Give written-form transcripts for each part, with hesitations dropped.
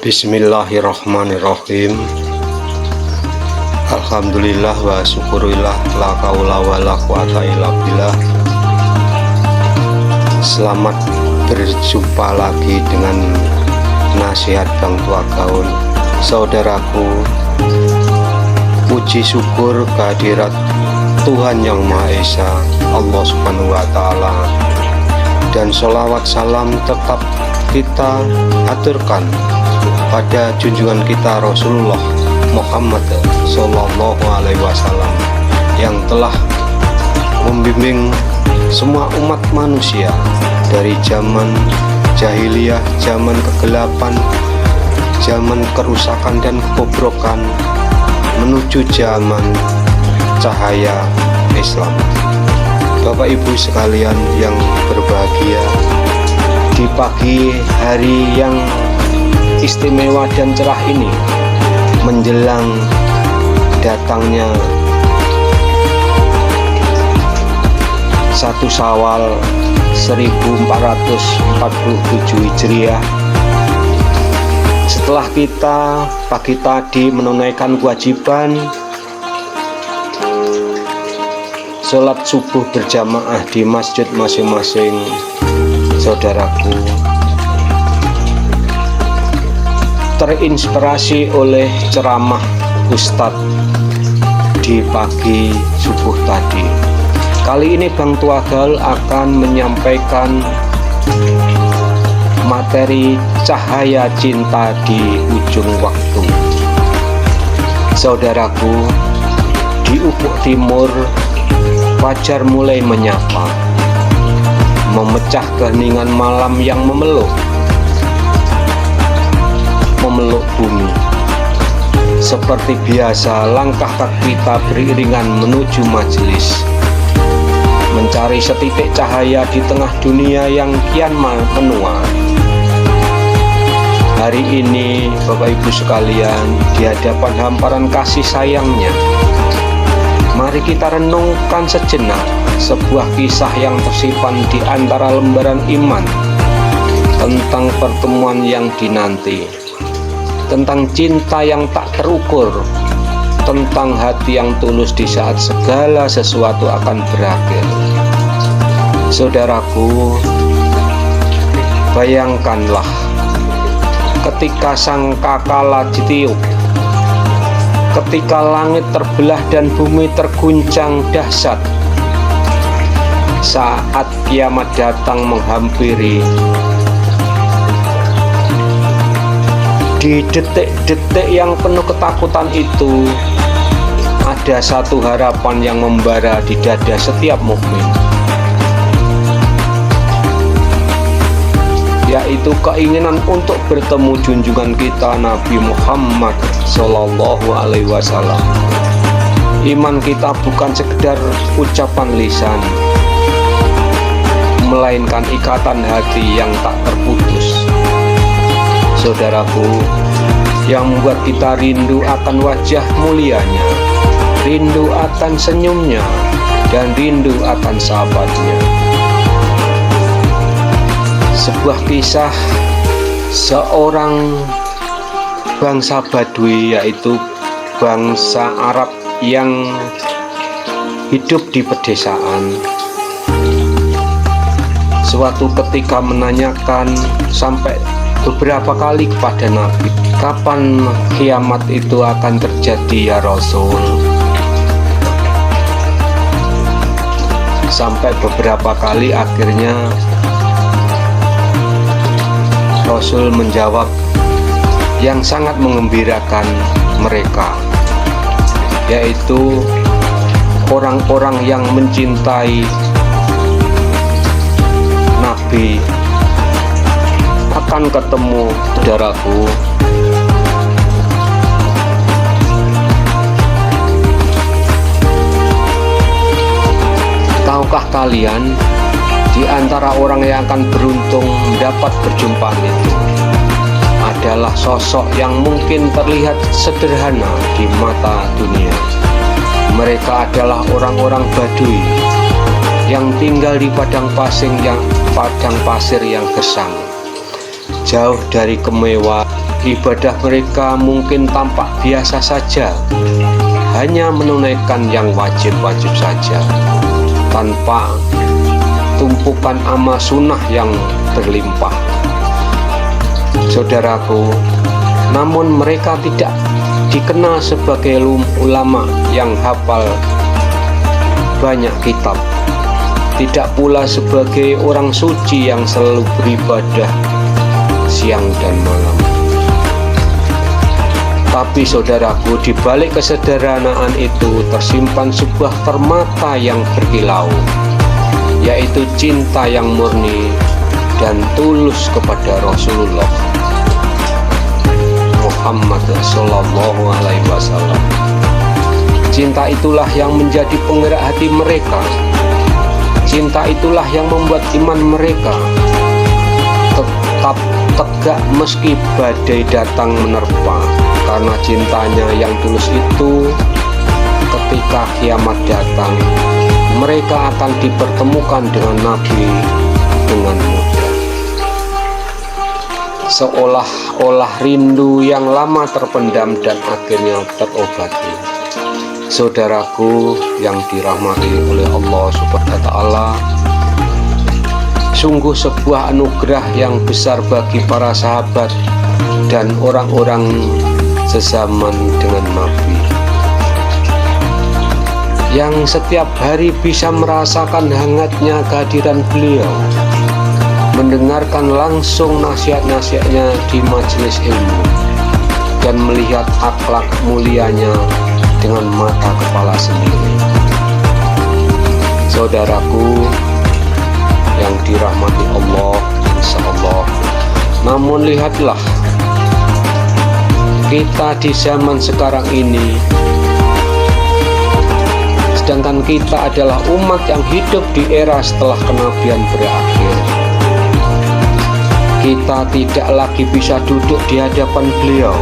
Bismillahirrahmanirrahim. Alhamdulillah wa syukurillah, la qaula wa la quwata illa billah. Selamat berjumpa lagi dengan nasihat Bang Tua Gaul. Saudaraku, puji syukur kehadirat Tuhan Yang Maha Esa, Allah Subhanahu wa Ta'ala, dan sholawat salam tetap kita aturkan pada junjungan kita Rasulullah Muhammad Sallallahu Alaihi Wasallam yang telah membimbing semua umat manusia dari zaman jahiliyah, zaman kegelapan, zaman kerusakan dan kebobrokan menuju zaman cahaya Islam. Bapak Ibu sekalian yang berbahagia, di pagi hari yang istimewa dan cerah ini, menjelang datangnya 1 Syawal 1447 Hijriah, setelah kita pagi tadi menunaikan kewajiban sholat subuh berjamaah di masjid masing-masing, saudaraku, terinspirasi oleh ceramah Ustadz di pagi subuh tadi. Kali ini Bang Tua Gaul akan menyampaikan materi cahaya cinta di ujung waktu. Saudaraku, di ufuk timur fajar mulai menyapa, memecah keheningan malam yang memeluk bumi. Seperti biasa, langkah kaki kita beriringan menuju majelis, mencari setitik cahaya di tengah dunia yang kian menua. Hari ini, Bapak Ibu sekalian, di hadapan hamparan kasih sayangnya, mari kita renungkan sejenak sebuah kisah yang tersimpan di antara lembaran iman tentang pertemuan yang dinanti, tentang cinta yang tak terukur, tentang hati yang tulus di saat segala sesuatu akan berakhir. Saudaraku, bayangkanlah ketika sangkakala ditiup, ketika langit terbelah dan bumi terguncang dahsyat, saat kiamat datang menghampiri. Di detik-detik yang penuh ketakutan itu, ada satu harapan yang membara di dada setiap mukmin, yaitu keinginan untuk bertemu junjungan kita Nabi Muhammad Sallallahu Alaihi Wasallam. Iman kita bukan sekedar ucapan lisan, melainkan ikatan hati yang tak terputus. Saudaraku, yang membuat kita rindu akan wajah mulianya, rindu akan senyumnya, dan rindu akan sahabatnya. Sebuah kisah seorang bangsa Badui, yaitu bangsa Arab yang hidup di pedesaan, suatu ketika menanyakan sampai beberapa kali kepada Nabi, kapan kiamat itu akan terjadi ya Rasul? Sampai beberapa kali akhirnya Rasul menjawab yang sangat mengembirakan mereka, yaitu orang-orang yang mencintai Nabi akan ketemu. Saudaraku, tahukah kalian, di antara orang yang akan beruntung mendapat perjumpaan itu adalah sosok yang mungkin terlihat sederhana di mata dunia. Mereka adalah orang-orang Badui yang tinggal di padang pasir yang gersang. jauh dari kemewahan. Ibadah mereka mungkin tampak biasa saja, hanya menunaikan yang wajib-wajib saja, tanpa tumpukan amal sunnah yang berlimpah. Saudaraku, namun mereka tidak dikenal sebagai ulama yang hafal banyak kitab, tidak pula sebagai orang suci yang selalu beribadah siang dan malam. Tapi saudaraku, di balik kesederhanaan itu tersimpan sebuah permata yang berkilau, yaitu cinta yang murni dan tulus kepada Rasulullah Muhammad Sallallahu Alaihi Wasallam. Cinta itulah yang menjadi penggerak hati mereka. Cinta itulah yang membuat iman mereka tetap tegak meski badai datang menerpa. Karena cintanya yang tulus itu, ketika kiamat datang, mereka akan dipertemukan dengan Nabi dengan mudah. Seolah-olah rindu yang lama terpendam dan akhirnya terobati. Saudaraku yang dirahmati oleh Allah Subhanahu wa Ta'ala, sungguh sebuah anugerah yang besar bagi para sahabat dan orang-orang sezaman dengan Nabi, yang setiap hari bisa merasakan hangatnya kehadiran beliau, mendengarkan langsung nasihat-nasihatnya di majelis ilmu, dan melihat akhlak mulianya dengan mata kepala sendiri. Saudaraku yang dirahmati Allah, insyaallah, namun lihatlah, kita di zaman sekarang ini, sedangkan kita adalah umat yang hidup di era setelah kenabian berakhir, kita tidak lagi bisa duduk di hadapan beliau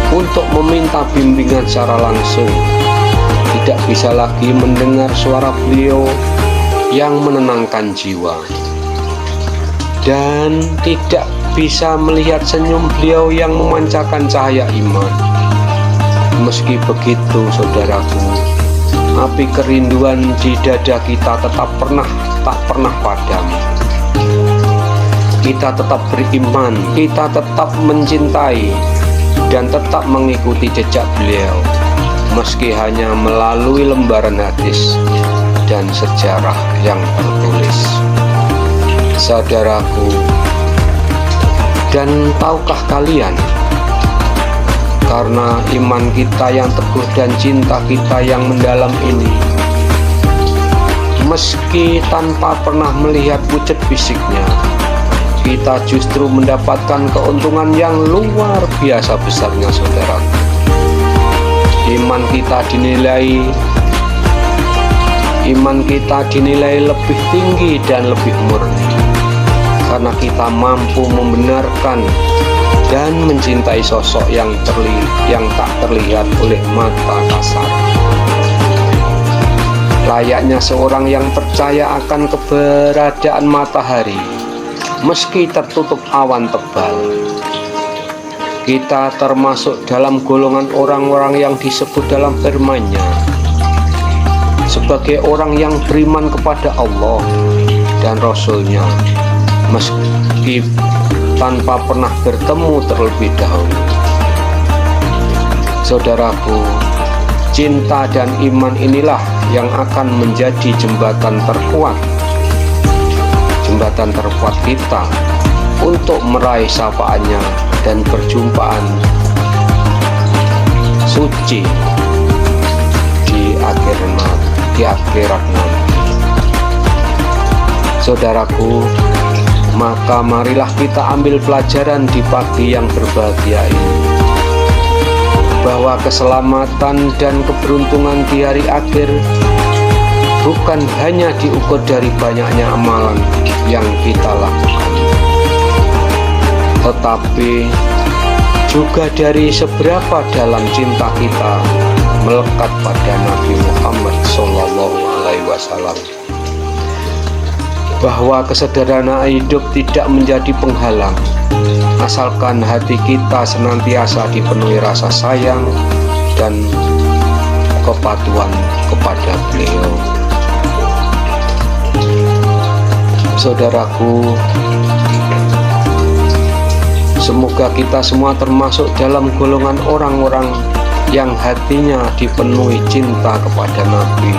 untuk meminta bimbingan secara langsung, tidak bisa lagi mendengar suara beliau yang menenangkan jiwa, dan tidak bisa melihat senyum beliau yang memancarkan cahaya iman. Meski begitu, saudaraku, api kerinduan di dada kita tak pernah padam. Kita tetap beriman, kita tetap mencintai dan tetap mengikuti jejak beliau, meski hanya melalui lembaran hadis dan sejarah yang tertulis. Saudaraku, dan tahukah kalian, karena iman kita yang teguh dan cinta kita yang mendalam ini, meski tanpa pernah melihat wujud fisiknya, kita justru mendapatkan keuntungan yang luar biasa besarnya, saudara. Iman kita dinilai lebih tinggi dan lebih murni, karena kita mampu membenarkan dan mencintai sosok yang tak terlihat oleh mata kasar. Layaknya seorang yang percaya akan keberadaan matahari meski tertutup awan tebal. Kita termasuk dalam golongan orang-orang yang disebut dalam firman-Nya sebagai orang yang beriman kepada Allah dan Rasul-Nya, meski tanpa pernah bertemu terlebih dahulu. Saudaraku, cinta dan iman inilah yang akan menjadi jembatan terkuat kita untuk meraih syafaatnya dan perjumpaan suci di akhirat nanti. Saudaraku, maka marilah kita ambil pelajaran di pagi yang berbahagia ini, bahwa keselamatan dan keberuntungan di hari akhir bukan hanya diukur dari banyaknya amalan yang kita lakukan, tetapi juga dari seberapa dalam cinta kita melekat pada Nabi Muhammad Sallallahu Alaihi Wasallam. bahwa kesederhanaan hidup tidak menjadi penghalang, asalkan hati kita senantiasa dipenuhi rasa sayang dan kepatuhan kepada beliau. Saudaraku, semoga kita semua termasuk dalam golongan orang-orang yang hatinya dipenuhi cinta kepada Nabi,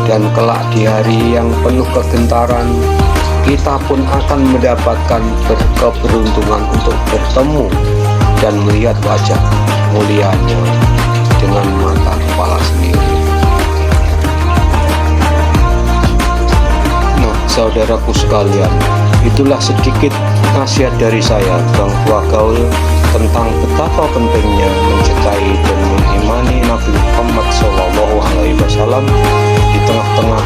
dan kelak di hari yang penuh kegentaran kita pun akan mendapatkan keberuntungan untuk bertemu dan melihat wajah mulianya dengan mata kepala sendiri. Nah, saudaraku sekalian, itulah sedikit nasihat dari saya, Bang Tua Gaul, tentang betapa pentingnya mencintai dan mengimani Nabi Muhammad SAW di tengah-tengah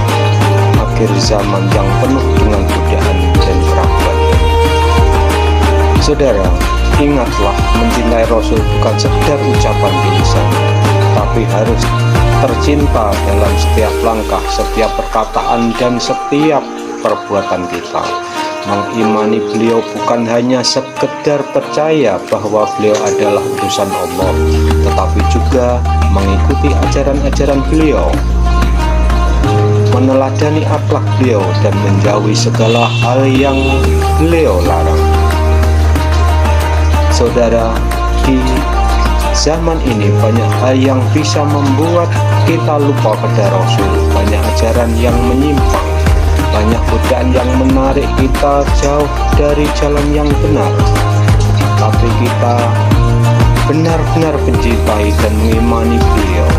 akhir zaman yang penuh dengan godaan dan keraguan. Saudara, ingatlah, mencintai Rasul bukan sekedar ucapan di lisan, tapi harus tercinta dalam setiap langkah, setiap perkataan, dan setiap perbuatan kita. Mengimani beliau bukan hanya sekedar percaya bahwa beliau adalah utusan Allah, tetapi juga mengikuti ajaran-ajaran beliau, meneladani akhlak beliau, dan menjauhi segala hal yang beliau larang. Saudara, di zaman ini banyak hal yang bisa membuat kita lupa pada Rasul, banyak ajaran yang menyimpang, banyak godaan yang menarik kita jauh dari jalan yang benar. Tapi kita benar-benar mencintai dan mengimani beliau,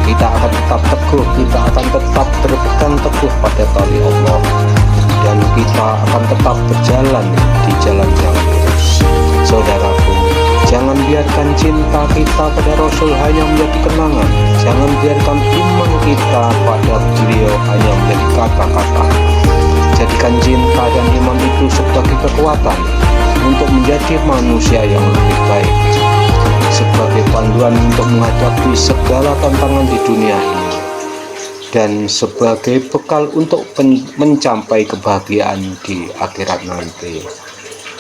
kita akan tetap teguh, kita akan tetap berpegang teguh pada tali Allah, dan kita akan tetap berjalan di jalan yang lurus. Saudaraku, jangan biarkan cinta kita pada Rasul hanya menjadi kenangan. Jangan biarkan iman kita pada beliau hanya menjadi kata-kata. Jadikan cinta dan iman itu sebagai kekuatan untuk menjadi manusia yang lebih baik, sebagai panduan untuk menghadapi segala tantangan di dunia ini, dan sebagai bekal untuk mencapai kebahagiaan di akhirat nanti.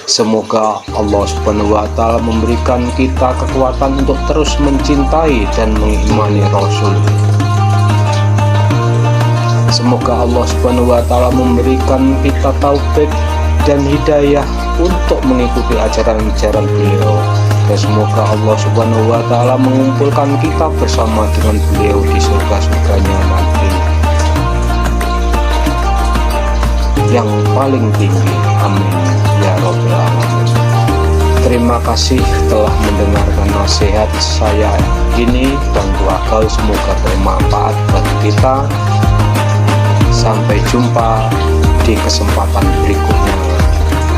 Semoga Allah Subhanahu wa Ta'ala memberikan kita kekuatan untuk terus mencintai dan mengimani Rasul. Semoga Allah Subhanahu wa Ta'ala memberikan kita taufik dan hidayah untuk mengikuti ajaran-ajaran beliau, dan semoga Allah Subhanahu wa Ta'ala mengumpulkan kita bersama dengan beliau di surga-surganya nanti yang paling tinggi. Amin ya Rabbal Alamin. Terima kasih telah mendengarkan nasihat saya ini, Bang Tua Gaul. Semoga bermanfaat bagi kita. Sampai jumpa di kesempatan berikutnya.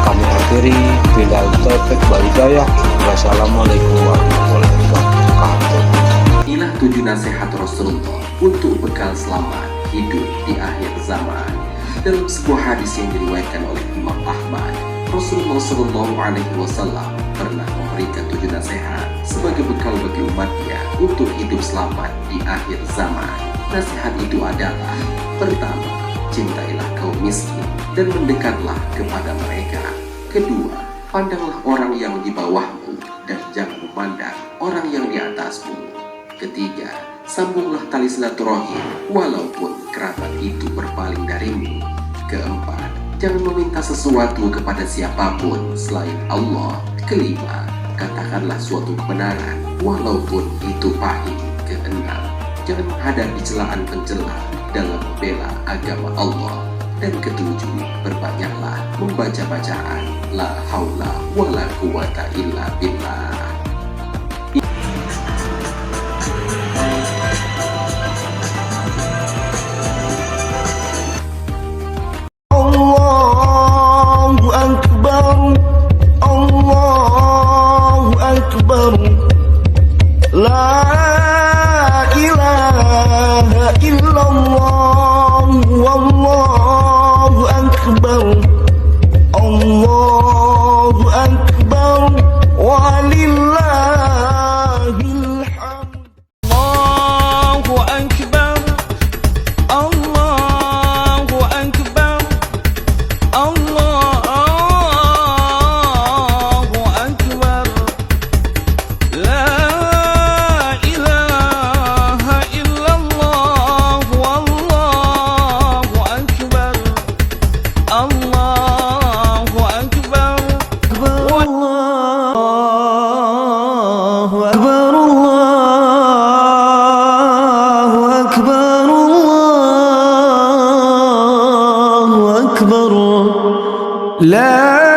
Kami akhiri, bila taufiq wal hidayah. Wassalamualaikum warahmatullahi wabarakatuh. Inilah 7 nasihat Rasulullah untuk bekal selamat hidup di akhir zaman. Dalam sebuah hadis yang diriwayatkan oleh Imam Ahmad, Rasulullah SAW pernah memberikan 7 nasihat sebagai bekal bagi umatnya untuk hidup selamat di akhir zaman. Nasihat itu adalah: pertama, cintailah kaum miskin dan mendekatlah kepada mereka. Kedua, pandanglah orang yang di bawahmu dan jangan memandang orang yang di atasmu. Ketiga, sambunglah tali silaturahim walaupun kerabat itu berpaling darimu. Keempat, jangan meminta sesuatu kepada siapapun selain Allah. Kelima, katakanlah suatu kebenaran walaupun itu pahit. Keenam, jangan menghadapi celaan pencela dalam membela agama Allah. Dan ketujuh, berbanyaklah membaca bacaan la haula wala quwata illa billah. Allahu Akbar, Allahu Akbar, la ilaha illallah, wallahu akbar, Allahu akbar, walillahil hamd. Allahu akbar, Allahu akbar, أكبر لا